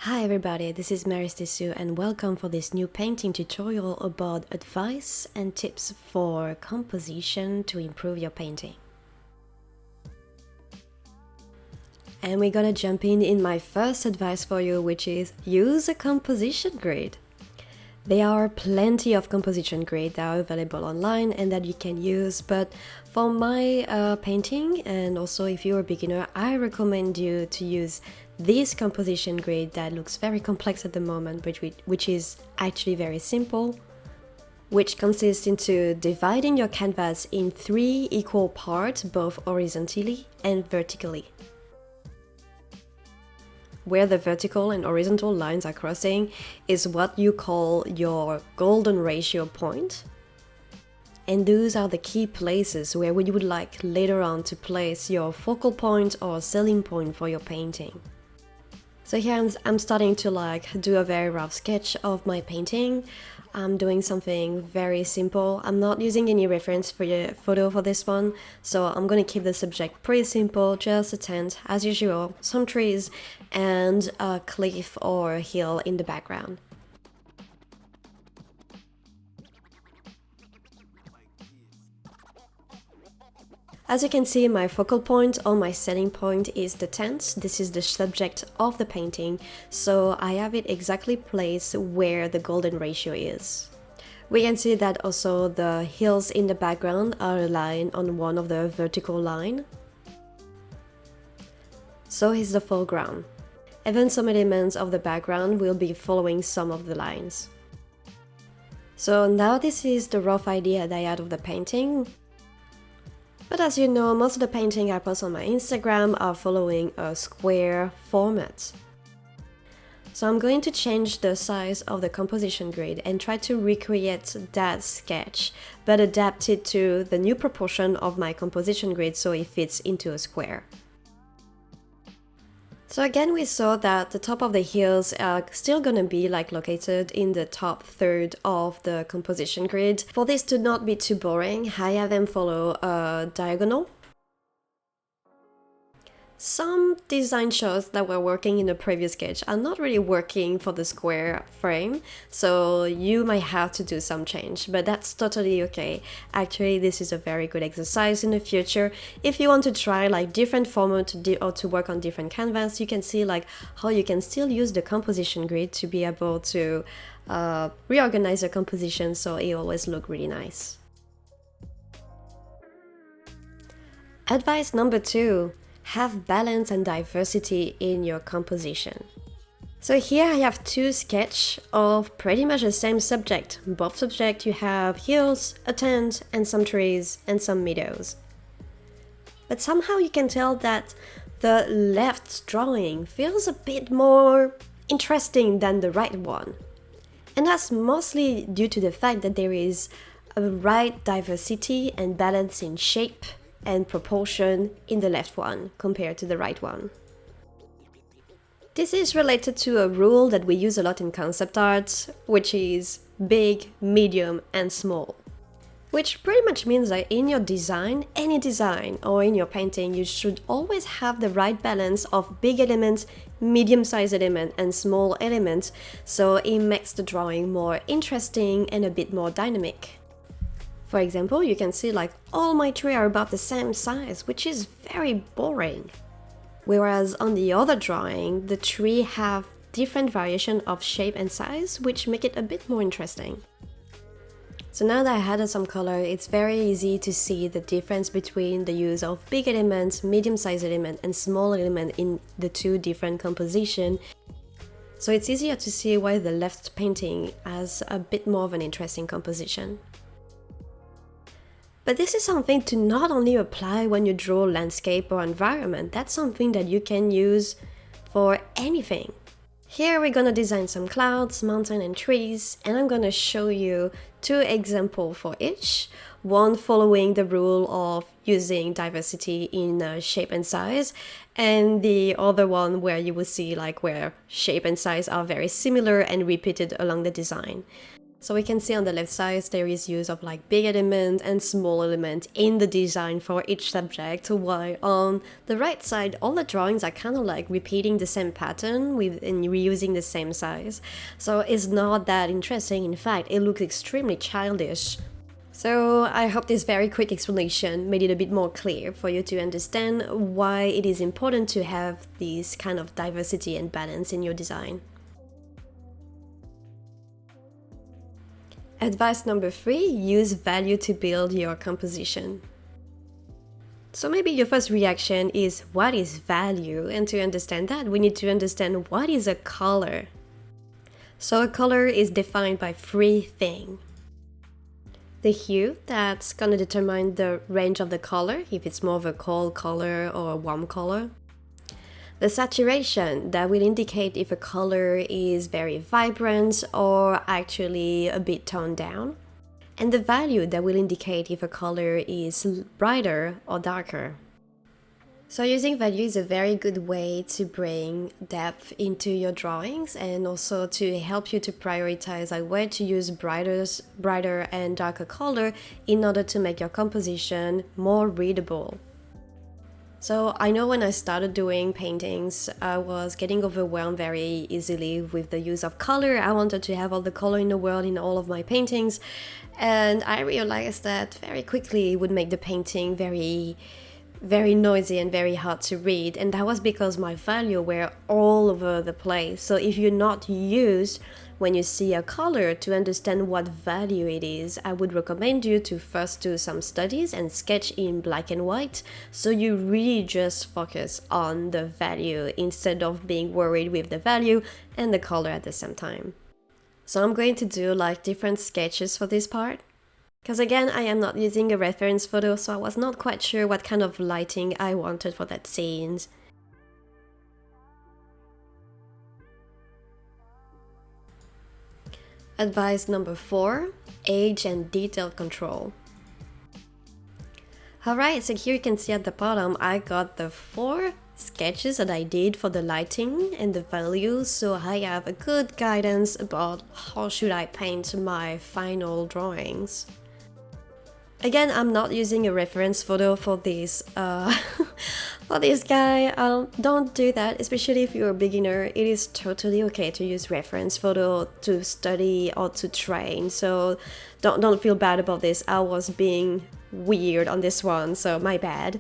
Hi everybody, this is Maris Dessou and welcome for this new painting tutorial about advice and tips for composition to improve your painting. And we're gonna jump in my first advice for you, which is use a composition grid. There are plenty of composition grids that are available online and that you can use, but for my painting, and also if you're a beginner, I recommend you to use this composition grid that looks very complex at the moment, but which is actually very simple, which consists into dividing your canvas in 3 equal parts, both horizontally and vertically. Where the vertical and horizontal lines are crossing is what you call your golden ratio point. And those are the key places where you would like later on to place your focal point or selling point for your painting. So here I'm starting to do a very rough sketch of my painting. I'm doing something very simple. I'm not using any reference for your photo for this one, so I'm gonna keep the subject pretty simple, just a tent as usual, some trees and a cliff or a hill in the background. As you can see, my focal point or my selling point is the tent. This is the subject of the painting, so I have it exactly placed where the golden ratio is. We can see that also the hills in the background are aligned on one of the vertical line. So is the foreground. Even some elements of the background will be following some of the lines. So now this is the rough idea that I had of the painting. But as you know, most of the paintings I post on my Instagram are following a square format. So I'm going to change the size of the composition grid and try to recreate that sketch, but adapt it to the new proportion of my composition grid so it fits into a square. So again, we saw that the top of the hills are still gonna be located in the top third of the composition grid. For this to not be too boring, I have them follow a diagonal. Some design shows that were working in the previous sketch are not really working for the square frame, so you might have to do some change, but that's totally okay. Actually, this is a very good exercise in the future. If you want to try different format or to work on different canvas, you can see how you can still use the composition grid to be able to reorganize the composition so it always look really nice. Advice number 2. Have balance and diversity in your composition. So here I have 2 sketches of pretty much the same subject. Both subjects you have hills, a tent, and some trees, and some meadows. But somehow you can tell that the left drawing feels a bit more interesting than the right one. And that's mostly due to the fact that there is a right diversity and balance in shape and proportion in the left one compared to the right one. This is related to a rule that we use a lot in concept art, which is big, medium, and small. Which pretty much means that in your design, any design, or in your painting, you should always have the right balance of big elements, medium-sized elements, and small elements, so it makes the drawing more interesting and a bit more dynamic. For example, you can see all my trees are about the same size, which is very boring. Whereas on the other drawing, the tree have different variation of shape and size, which make it a bit more interesting. So now that I added some color, it's very easy to see the difference between the use of big elements, medium-sized element, and small element in the 2 different compositions. So it's easier to see why the left painting has a bit more of an interesting composition. But this is something to not only apply when you draw landscape or environment, that's something that you can use for anything. Here we're gonna design some clouds, mountain and trees, and I'm gonna show you 2 examples for each. One following the rule of using diversity in shape and size, and the other one where you will see where shape and size are very similar and repeated along the design. So we can see on the left side there is use of like big element and small element in the design for each subject, while on the right side all the drawings are kind of like repeating the same pattern and reusing the same size. So it's not that interesting. In fact, it looks extremely childish. So I hope this very quick explanation made it a bit more clear for you to understand why it is important to have this kind of diversity and balance in your design. Advice number 3, use value to build your composition. So maybe your first reaction is, what is value? And to understand that, we need to understand what is a color. So a color is defined by 3 things. The hue, that's gonna determine the range of the color, if it's more of a cold color or a warm color. The saturation, that will indicate if a color is very vibrant or actually a bit toned down. And the value, that will indicate if a color is brighter or darker. So using value is a very good way to bring depth into your drawings and also to help you to prioritize like where to use brighter and darker color in order to make your composition more readable. So I know when I started doing paintings, I was getting overwhelmed very easily with the use of color. I wanted to have all the color in the world in all of my paintings, and I realized that very quickly it would make the painting very noisy and very hard to read, and that was because my value were all over the place. So if you're not used when you see a color to understand what value it is, I would recommend you to first do some studies and sketch in black and white, so you really just focus on the value instead of being worried with the value and the color at the same time. So I'm going to do like different sketches for this part. Because again, I am not using a reference photo, so I was not quite sure what kind of lighting I wanted for that scene. Advice number 4, age and detail control. Alright, so here you can see at the bottom, I got the 4 sketches that I did for the lighting and the values, so I have a good guidance about how should I paint my final drawings. Again, I'm not using a reference photo for this for this guy. Don't do that, especially if you're a beginner. It is totally okay to use reference photo to study or to train, so don't feel bad about this. I was being weird on this one, so my bad.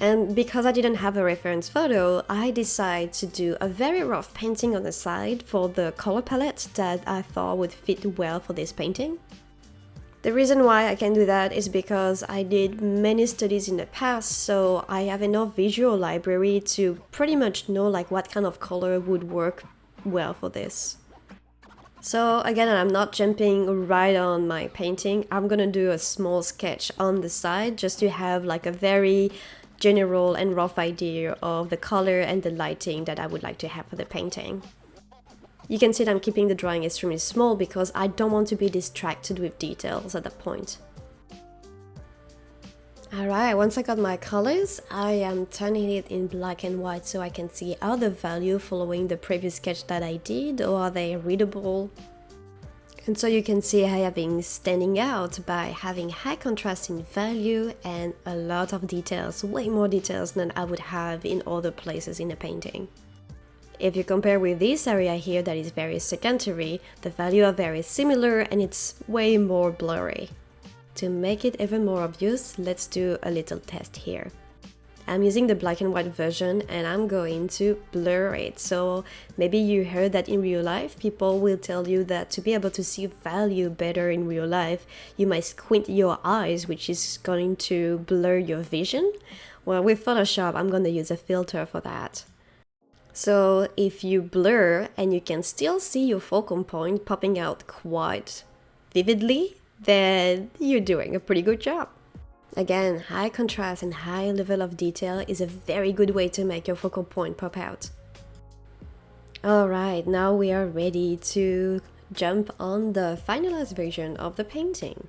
And because I didn't have a reference photo, I decided to do a very rough painting on the side for the color palette that I thought would fit well for this painting. The reason why I can do that is because I did many studies in the past, so I have enough visual library to pretty much know like what kind of color would work well for this. So again, I'm not jumping right on my painting. I'm gonna do a small sketch on the side just to have like a very general and rough idea of the color and the lighting that I would like to have for the painting. You can see that I'm keeping the drawing extremely small because I don't want to be distracted with details at that point. Alright, once I got my colors, I am turning it in black and white so I can see are the value following the previous sketch that I did, or are they readable? And so you can see I have been standing out by having high contrast in value and a lot of details, way more details than I would have in other places in a painting. If you compare with this area here that is very secondary, the values are very similar and it's way more blurry. To make it even more obvious, let's do a little test here. I'm using the black and white version and I'm going to blur it. So maybe you heard that in real life, people will tell you that to be able to see value better in real life, you might squint your eyes, which is going to blur your vision. Well, with Photoshop, I'm going to use a filter for that. So if you blur and you can still see your focal point popping out quite vividly, then you're doing a pretty good job. Again, high contrast and high level of detail is a very good way to make your focal point pop out. Alright, now we are ready to jump on the finalized version of the painting.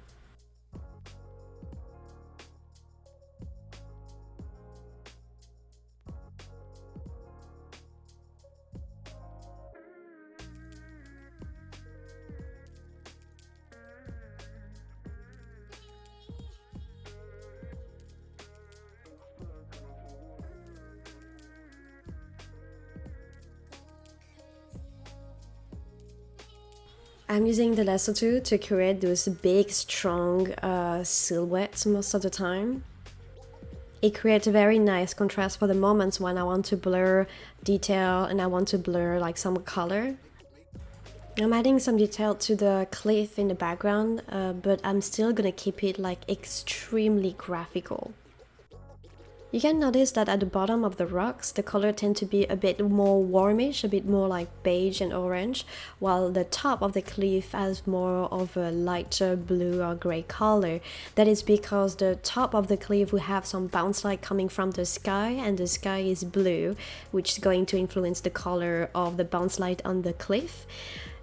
I'm using the lasso tool to create those big, strong silhouettes most of the time. It creates a very nice contrast for the moments when I want to blur detail and I want to blur like some color. I'm adding some detail to the cliff in the background, but I'm still gonna keep it like extremely graphical. You can notice that at the bottom of the rocks, the color tend to be a bit more warmish, a bit more like beige and orange, while the top of the cliff has more of a lighter blue or gray color. That is because the top of the cliff will have some bounce light coming from the sky, and the sky is blue, which is going to influence the color of the bounce light on the cliff.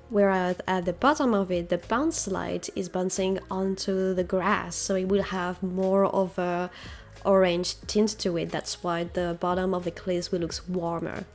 Whereas at the bottom of it, the bounce light is bouncing onto the grass, so it will have more of a orange tint to it. That's why the bottom of the cliff will look warmer.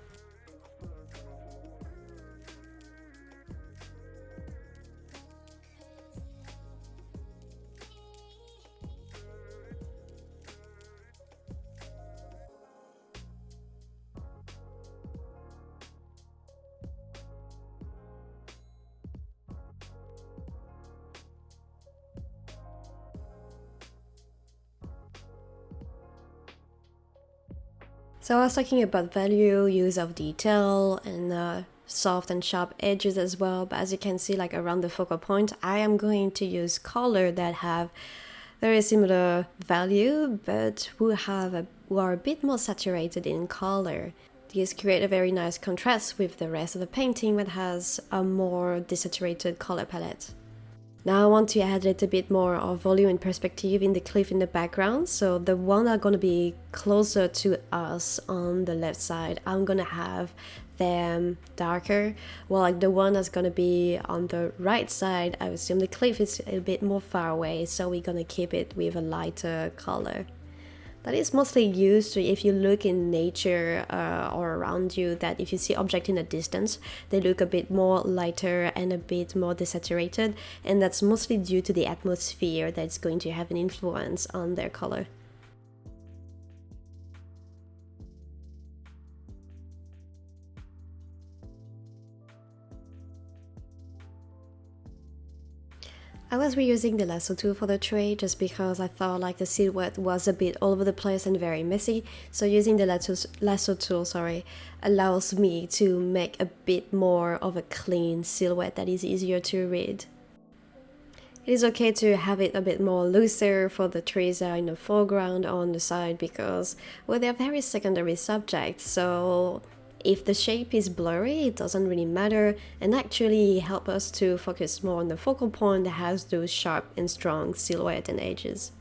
So I was talking about value, use of detail, and soft and sharp edges as well. But as you can see, like around the focal point, I am going to use color that have very similar value, but who are a bit more saturated in color. These create a very nice contrast with the rest of the painting that has a more desaturated color palette. Now I want to add a little bit more of volume and perspective in the cliff in the background. So the one are gonna be closer to us on the left side, I'm gonna have them darker, while like the one that's gonna be on the right side, I assume the cliff is a bit more far away, so we're gonna keep it with a lighter color. That is mostly used to if you look in nature or around you, that if you see objects in the distance, they look a bit more lighter and a bit more desaturated, and that's mostly due to the atmosphere that's going to have an influence on their color. I was reusing the lasso tool for the tray just because I thought like the silhouette was a bit all over the place and very messy, so using the lasso tool allows me to make a bit more of a clean silhouette that is easier to read. It is okay to have it a bit more looser for the trees that are in the foreground or on the side because, well, they're very secondary subjects, so if the shape is blurry, it doesn't really matter, and actually help us to focus more on the focal point that has those sharp and strong silhouette and edges.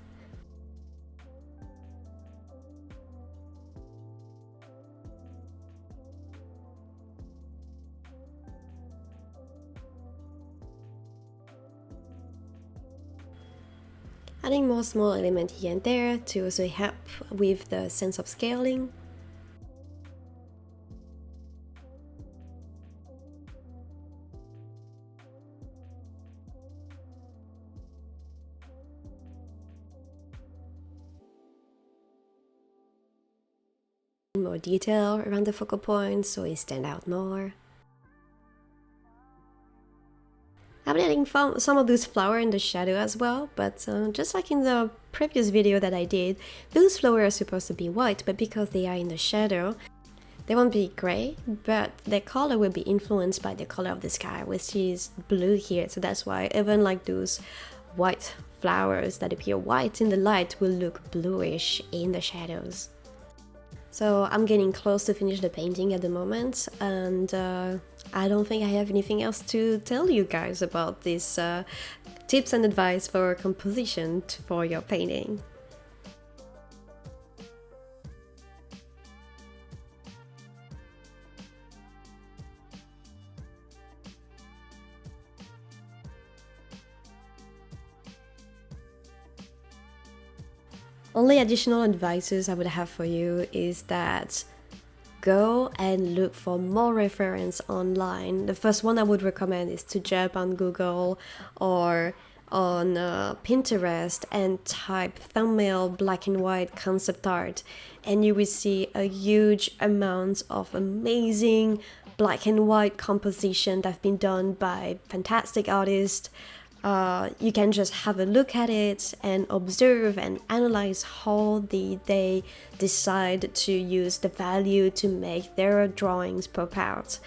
Adding more small elements here and there to also help with the sense of scaling. More detail around the focal point so it stands out more. I've been adding some of those flowers in the shadow as well, but just like in the previous video that I did, those flowers are supposed to be white, but because they are in the shadow, they won't be gray, but their color will be influenced by the color of the sky, which is blue here, so that's why even like those white flowers that appear white in the light will look bluish in the shadows. So I'm getting close to finish the painting at the moment, and I don't think I have anything else to tell you guys about these tips and advice for composition for your painting. Only additional advices I would have for you is that go and look for more reference online. The first one I would recommend is to jump on Google or on Pinterest and type thumbnail black and white concept art, and you will see a huge amount of amazing black and white composition that have been done by fantastic artists. You can just have a look at it and observe and analyze how they decide to use the value to make their drawings pop out.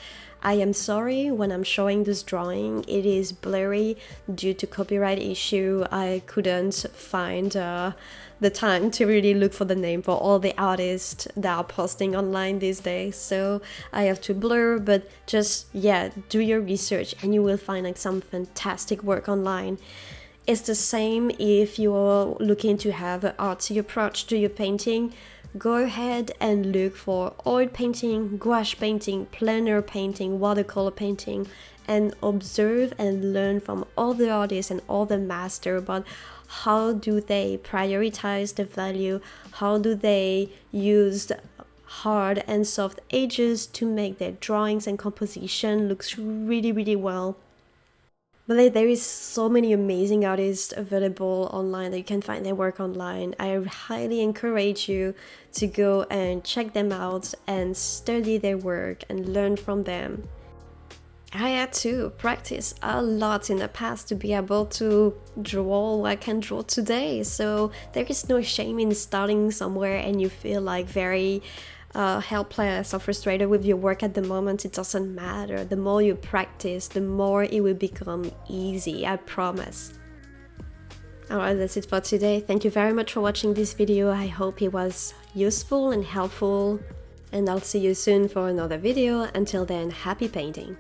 I am sorry when I'm showing this drawing, it is blurry due to copyright issue. I couldn't find the time to really look for the name for all the artists that are posting online these days, so I have to blur, but just, yeah, do your research and you will find like some fantastic work online. It's the same if you're looking to have an artsy approach to your painting. Go ahead and look for oil painting, gouache painting, plein air painting, watercolor painting, and observe and learn from all the artists and all the masters about how do they prioritize the value, how do they use hard and soft edges to make their drawings and composition looks really well. But there is so many amazing artists available online that you can find their work online. I highly encourage you to go and check them out and study their work and learn from them. I had to practice a lot in the past to be able to draw what I can draw today, so there is no shame in starting somewhere and you feel like very helpless or frustrated with your work at the moment. It doesn't matter. The more you practice, the more it will become easy, I promise. Alright, that's it for today. Thank you very much for watching this video. I hope it was useful and helpful, and I'll see you soon for another video. Until then, happy painting!